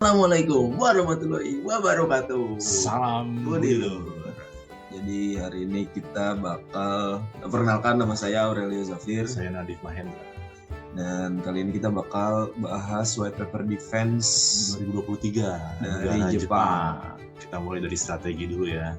Assalamualaikum warahmatullahi wabarakatuh. Salam Waduh. Budilur. Jadi hari ini kita bakal perkenalkan, nama saya Aurelio Zafir, Saya Nadif Mahendra. dan kali ini kita bakal bahas white paper defense 2023 dari negara Jepang. Kita mulai dari strategi dulu ya.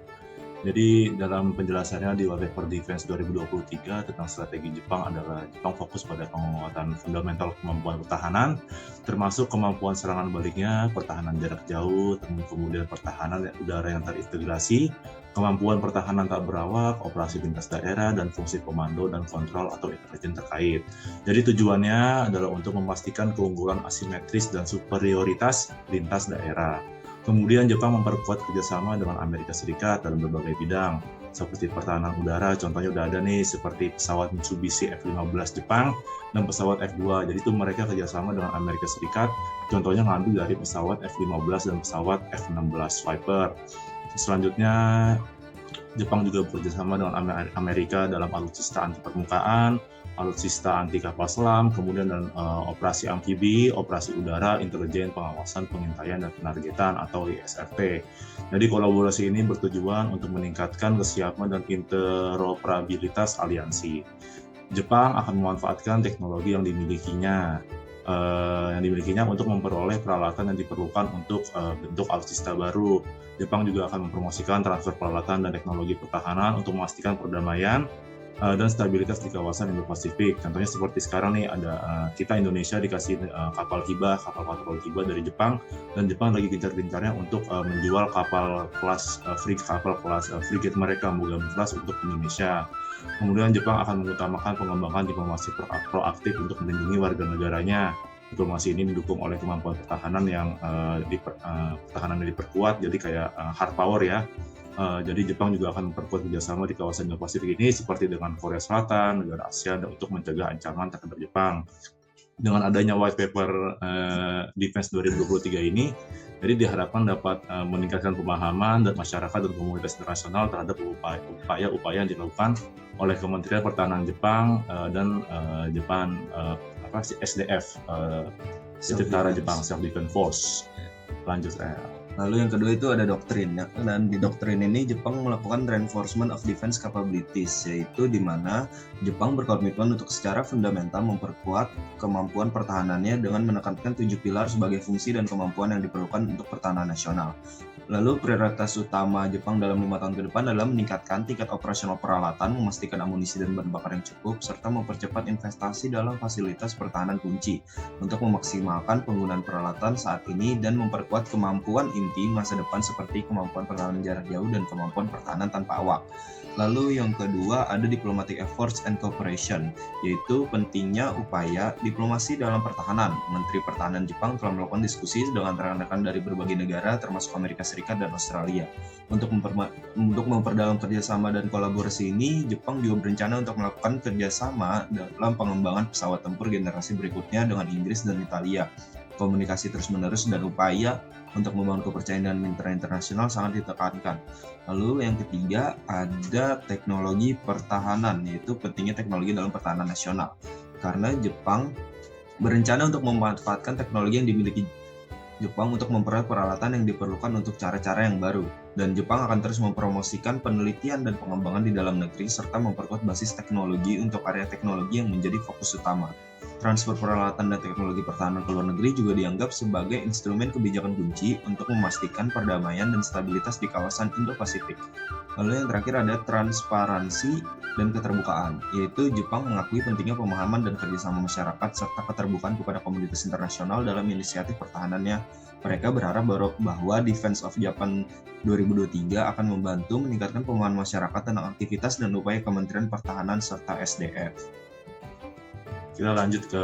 Jadi dalam penjelasannya di White Paper Defense 2023 tentang strategi Jepang adalah Jepang fokus pada penguatan fundamental kemampuan pertahanan, termasuk kemampuan serangan baliknya, pertahanan jarak jauh, kemudian pertahanan udara yang terintegrasi, kemampuan pertahanan tak berawak, operasi lintas daerah, dan fungsi komando dan kontrol atau intelijen terkait. Jadi tujuannya adalah untuk memastikan keunggulan asimetris dan superioritas lintas daerah. Kemudian Jepang memperkuat kerjasama dengan Amerika Serikat dalam berbagai bidang, seperti pertahanan udara, contohnya udah ada nih, seperti pesawat Mitsubishi F-15 Jepang dan pesawat F-2. Jadi itu mereka kerjasama dengan Amerika Serikat, contohnya ngambil dari pesawat F-15 dan pesawat F-16 Viper. Selanjutnya, Jepang juga bekerjasama dengan Amerika dalam alutsista anti permukaan, alutsista anti kapal selam, kemudian dan operasi amfibi, operasi udara, intelijen, pengawasan, pengintaian, dan penargetan atau ISRT. Jadi kolaborasi ini bertujuan untuk meningkatkan kesiapan dan interoperabilitas aliansi. Jepang akan memanfaatkan teknologi yang dimilikinya untuk memperoleh peralatan yang diperlukan untuk bentuk alutsista baru. Jepang juga akan mempromosikan transfer peralatan dan teknologi pertahanan untuk memastikan perdamaian dan stabilitas di kawasan Indo-Pasifik. Contohnya seperti sekarang nih, ada kita Indonesia dikasih kapal patroli hibah dari Jepang, dan Jepang lagi gencar-gencarnya untuk menjual kapal kelas frigate mereka, Mogami Class, untuk Indonesia. Kemudian Jepang akan mengutamakan pengembangan diplomasi proaktif untuk melindungi warga negaranya. Diplomasi ini didukung oleh kemampuan pertahanan yang diperkuat, jadi kayak hard power ya. Jadi Jepang juga akan memperkuat kerjasama di kawasan Indo-Pasifik ini seperti dengan Korea Selatan, negara ASEAN, untuk mencegah ancaman terhadap Jepang. Dengan adanya White Paper Defense 2023 ini, jadi diharapkan dapat meningkatkan pemahaman dan masyarakat dan komunitas internasional terhadap upaya-upaya yang dilakukan oleh Kementerian Pertahanan Jepang dan SDF, Tentara Jepang, Self Defense Force. Lanjut saya. Lalu yang kedua itu ada doktrin, ya. Dan di doktrin ini Jepang melakukan reinforcement of defense capabilities, yaitu di mana Jepang berkomitmen untuk secara fundamental memperkuat kemampuan pertahanannya dengan menekankan 7 pilar sebagai fungsi dan kemampuan yang diperlukan untuk pertahanan nasional. Lalu prioritas utama Jepang dalam 5 tahun ke depan adalah meningkatkan tingkat operasional peralatan, memastikan amunisi dan bahan bakar yang cukup, serta mempercepat investasi dalam fasilitas pertahanan kunci untuk memaksimalkan penggunaan peralatan saat ini dan memperkuat kemampuan inti masa depan seperti kemampuan pertahanan jarak jauh dan kemampuan pertahanan tanpa awak. Lalu yang kedua ada diplomatic efforts and cooperation, yaitu pentingnya upaya diplomasi dalam pertahanan. Menteri Pertahanan Jepang telah melakukan diskusi dengan rekan-rekan dari berbagai negara termasuk Amerika Serikat dan Australia. Untuk memperdalam kerjasama dan kolaborasi ini, Jepang juga berencana untuk melakukan kerjasama dalam pengembangan pesawat tempur generasi berikutnya dengan Inggris dan Italia. Komunikasi terus-menerus dan upaya untuk membangun kepercayaan dan mitra internasional sangat ditekankan. Lalu yang ketiga ada teknologi pertahanan, yaitu pentingnya teknologi dalam pertahanan nasional. Karena Jepang berencana untuk memanfaatkan teknologi yang dimiliki Jepang untuk memperoleh peralatan yang diperlukan untuk cara-cara yang baru. Dan Jepang akan terus mempromosikan penelitian dan pengembangan di dalam negeri serta memperkuat basis teknologi untuk area teknologi yang menjadi fokus utama. Transfer peralatan dan teknologi pertahanan ke luar negeri juga dianggap sebagai instrumen kebijakan kunci untuk memastikan perdamaian dan stabilitas di kawasan Indo-Pasifik. Lalu yang terakhir ada transparansi dan keterbukaan, yaitu Jepang mengakui pentingnya pemahaman dan kerjasama masyarakat serta keterbukaan kepada komunitas internasional dalam inisiatif pertahanannya. Mereka berharap bahwa Defense of Japan 2023 akan membantu meningkatkan pemahaman masyarakat tentang aktivitas dan upaya Kementerian Pertahanan serta SDF. Kita lanjut ke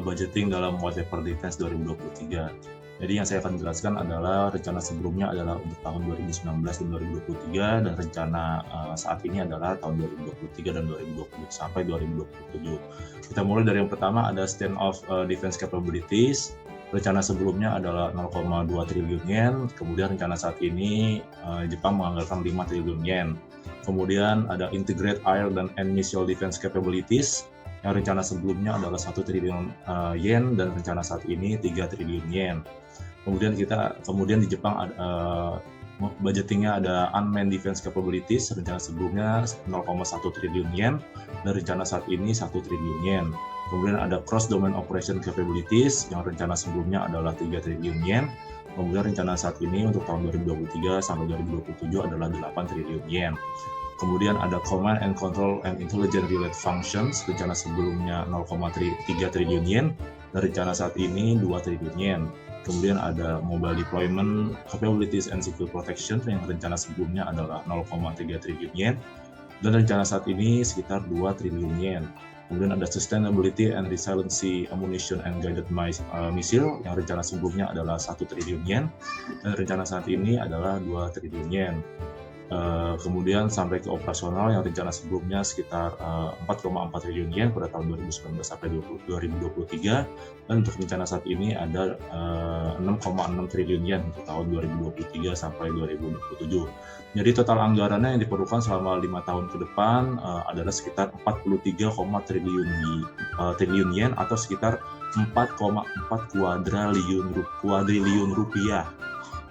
budgeting dalam White Paper Defense 2023. Jadi yang saya akan jelaskan adalah rencana sebelumnya adalah untuk tahun 2019 dan 2023, dan rencana saat ini adalah tahun 2023 dan 2020 sampai 2027. Kita mulai dari yang pertama, ada Stand of Defense Capabilities. Rencana sebelumnya adalah 0,2 triliun yen, kemudian rencana saat ini Jepang menganggarkan 5 triliun yen. Kemudian ada Integrated Air dan Missile Defense Capabilities, yang rencana sebelumnya adalah 1 triliun yen dan rencana saat ini 3 triliun yen. Kemudian di Jepang budgetingnya ada unmanned defense capabilities, rencana sebelumnya 0,1 triliun yen, dan rencana saat ini 1 triliun yen. Kemudian ada cross domain operation capabilities yang rencana sebelumnya adalah 3 triliun yen. Kemudian rencana saat ini untuk tahun 2023 sampai 2027 adalah 8 triliun yen. Kemudian ada command and control and intelligence related functions, rencana sebelumnya 0,3 triliun yen, dan rencana saat ini 2 triliun yen. Kemudian ada mobile deployment capabilities and civil protection yang rencana sebelumnya adalah 0,3 triliun yen, dan rencana saat ini sekitar 2 triliun yen. Kemudian ada sustainability and resiliency ammunition and guided missile yang rencana sebelumnya adalah 1 triliun yen, dan rencana saat ini adalah 2 triliun yen. Kemudian sampai ke operasional yang rencana sebelumnya sekitar 4,4 triliun yen pada tahun 2019 sampai 2023, dan untuk rencana saat ini ada 6,6 triliun yen untuk tahun 2023 sampai 2027. Jadi total anggarannya yang diperlukan selama 5 tahun ke depan adalah sekitar 43, triliun yen atau sekitar 4,4 kuadriliun rupiah.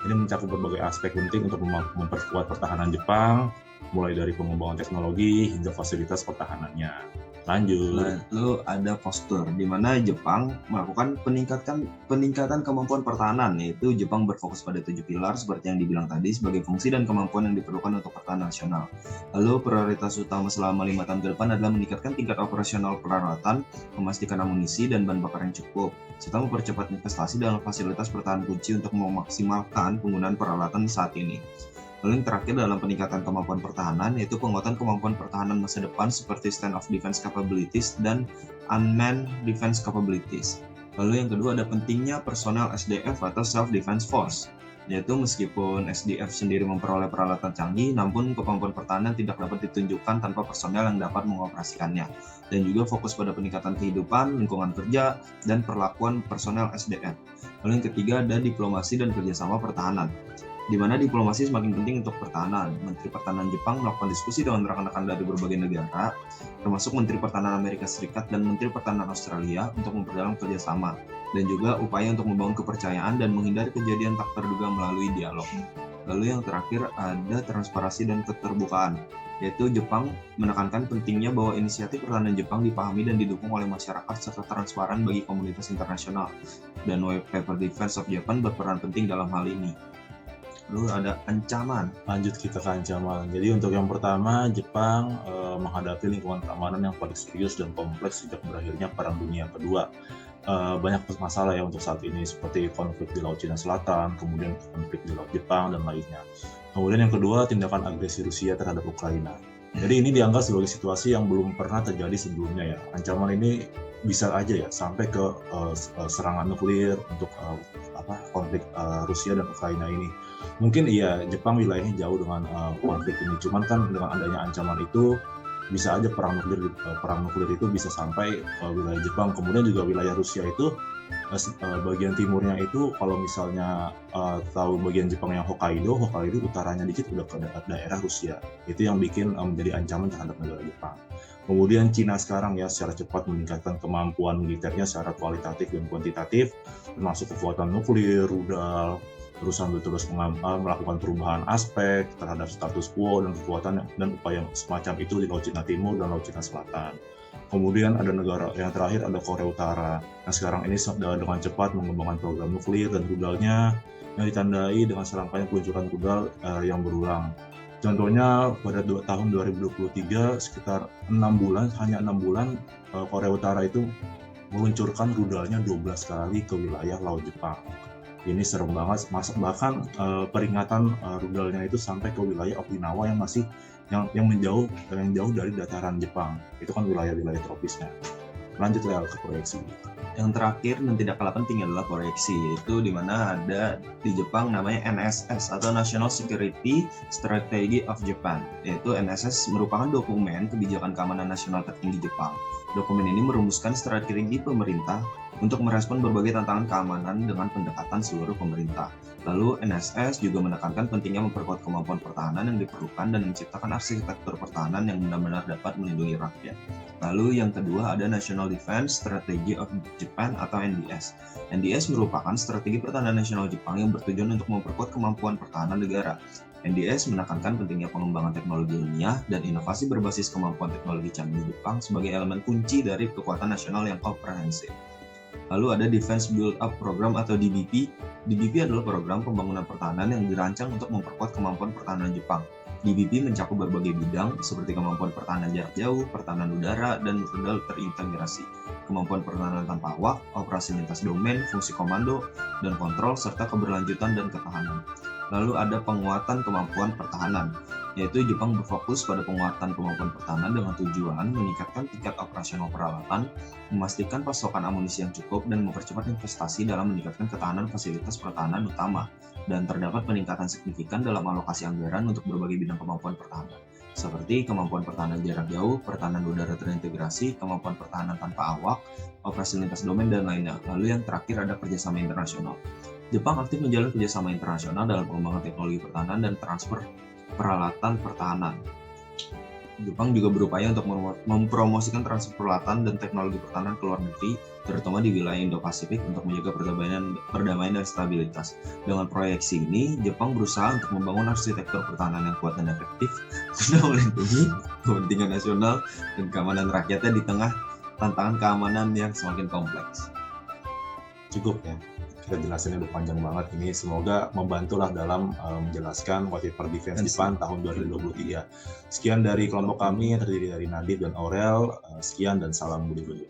Ini mencakup berbagai aspek penting untuk memperkuat pertahanan Jepang, mulai dari pengembangan teknologi hingga fasilitas pertahanannya. Lanjut. Lalu ada postur, di mana Jepang melakukan peningkatan kemampuan pertahanan, yaitu Jepang berfokus pada 7 pilar seperti yang dibilang tadi sebagai fungsi dan kemampuan yang diperlukan untuk pertahanan nasional. Lalu prioritas utama selama 5 tahun ke depan adalah meningkatkan tingkat operasional peralatan, memastikan amunisi dan bahan bakar yang cukup, serta mempercepat investasi dalam fasilitas pertahanan kunci untuk memaksimalkan penggunaan peralatan saat ini. Lalu yang terakhir dalam peningkatan kemampuan pertahanan yaitu penguatan kemampuan pertahanan masa depan seperti stand-off defense capabilities dan unmanned defense capabilities. Lalu yang kedua ada pentingnya personel SDF atau self defense force, yaitu meskipun SDF sendiri memperoleh peralatan canggih, namun kemampuan pertahanan tidak dapat ditunjukkan tanpa personel yang dapat mengoperasikannya, dan juga fokus pada peningkatan kehidupan, lingkungan kerja, dan perlakuan personel SDF. Lalu yang ketiga ada diplomasi dan kerjasama pertahanan, di mana diplomasi semakin penting untuk pertahanan. Menteri Pertahanan Jepang melakukan diskusi dengan rekan-rekan dari berbagai negara, termasuk Menteri Pertahanan Amerika Serikat dan Menteri Pertahanan Australia untuk memperdalam kerjasama, dan juga upaya untuk membangun kepercayaan dan menghindari kejadian tak terduga melalui dialog. Lalu yang terakhir ada transparansi dan keterbukaan, yaitu Jepang menekankan pentingnya bahwa inisiatif pertahanan Jepang dipahami dan didukung oleh masyarakat serta transparan bagi komunitas internasional, dan White Paper Defense of Japan berperan penting dalam hal ini. Lalu ada ancaman. Lanjut kita ke ancaman. Jadi untuk yang pertama, Jepang menghadapi lingkungan keamanan yang paling serius dan kompleks sejak berakhirnya Perang Dunia Kedua. Banyak masalah ya untuk saat ini, seperti konflik di Laut Cina Selatan, kemudian konflik di Laut Jepang, dan lainnya. Kemudian yang kedua, tindakan agresi Rusia terhadap Ukraina. Jadi ini dianggap sebagai situasi yang belum pernah terjadi sebelumnya ya. Ancaman ini bisa aja ya sampai ke serangan nuklir untuk konflik Rusia dan Ukraina ini. Mungkin iya Jepang wilayahnya jauh dengan konflik ini, cuman kan dengan adanya ancaman itu bisa aja perang nuklir itu bisa sampai ke wilayah Jepang. Kemudian juga wilayah Rusia itu bagian timurnya itu kalau misalnya tahu bagian Jepang yang Hokkaido utaranya dikit udah ke daerah Rusia. Itu yang bikin menjadi ancaman terhadap negara Jepang. Kemudian Cina sekarang ya secara cepat meningkatkan kemampuan militernya secara kualitatif dan kuantitatif, termasuk kekuatan nuklir, rudal, terus sambil terus melakukan perubahan aspek terhadap status quo dan kekuatan dan upaya semacam itu di Laut Cina Timur dan Laut Cina Selatan. Kemudian ada negara yang terakhir ada Korea Utara. Nah sekarang ini dengan cepat mengembangkan program nuklir dan rudalnya yang ditandai dengan serangkaian peluncuran rudal yang berulang. Contohnya pada tahun 2023 sekitar 6 bulan Korea Utara itu meluncurkan rudalnya 12 kali ke wilayah Laut Jepang. Ini serem banget, bahkan peringatan rudalnya itu sampai ke wilayah Okinawa yang masih yang jauh dari dataran Jepang. Itu kan wilayah-wilayah tropisnya. Lanjut ke proyeksi. Yang terakhir dan tidak kalah penting adalah proyeksi, yaitu di mana ada di Jepang namanya NSS atau National Security Strategy of Japan, yaitu NSS merupakan dokumen kebijakan keamanan nasional tertinggi Jepang. Dokumen ini merumuskan strategi pemerintah untuk merespon berbagai tantangan keamanan dengan pendekatan seluruh pemerintah. Lalu NSS juga menekankan pentingnya memperkuat kemampuan pertahanan yang diperlukan dan menciptakan arsitektur pertahanan yang benar-benar dapat melindungi rakyat. Lalu yang kedua ada National Defense Strategy of Japan atau NDS. NDS merupakan strategi pertahanan nasional Jepang yang bertujuan untuk memperkuat kemampuan pertahanan negara. NDS menekankan pentingnya pengembangan teknologi ilmiah dan inovasi berbasis kemampuan teknologi canggih Jepang sebagai elemen kunci dari kekuatan nasional yang komprehensif. Lalu ada Defense Build Up Program atau DBP. DBP adalah program pembangunan pertahanan yang dirancang untuk memperkuat kemampuan pertahanan Jepang. DBP mencakup berbagai bidang seperti kemampuan pertahanan jarak jauh, pertahanan udara, dan rudal terintegrasi, kemampuan pertahanan tanpa awak, operasi lintas domain, fungsi komando dan kontrol, serta keberlanjutan dan ketahanan. Lalu ada penguatan kemampuan pertahanan, yaitu Jepang berfokus pada penguatan kemampuan pertahanan dengan tujuan meningkatkan tingkat operasional peralatan, memastikan pasokan amunisi yang cukup, dan mempercepat investasi dalam meningkatkan ketahanan fasilitas pertahanan utama, dan terdapat peningkatan signifikan dalam alokasi anggaran untuk berbagai bidang kemampuan pertahanan, seperti kemampuan pertahanan jarak jauh, pertahanan udara terintegrasi, kemampuan pertahanan tanpa awak, operasi lintas domain, dan lainnya. Lalu yang terakhir ada kerjasama internasional. Jepang aktif menjalin kerjasama internasional dalam pengembangan teknologi pertahanan dan transfer peralatan pertahanan. Jepang juga berupaya untuk mempromosikan transfer peralatan dan teknologi pertahanan ke luar negeri, terutama di wilayah Indo-Pasifik untuk menjaga perdamaian dan stabilitas. Dengan proyeksi ini, Jepang berusaha untuk membangun arsitektur pertahanan yang kuat dan efektif guna melindungi kepentingan nasional dan keamanan rakyatnya di tengah tantangan keamanan yang semakin kompleks. Cukup ya, kita jelasinnya udah panjang banget ini. Semoga membantulah dalam menjelaskan White Paper Defense Japan tahun 2023. Sekian dari kelompok kami yang terdiri dari Nadib dan Aurel. Sekian dan salam Budi Budi.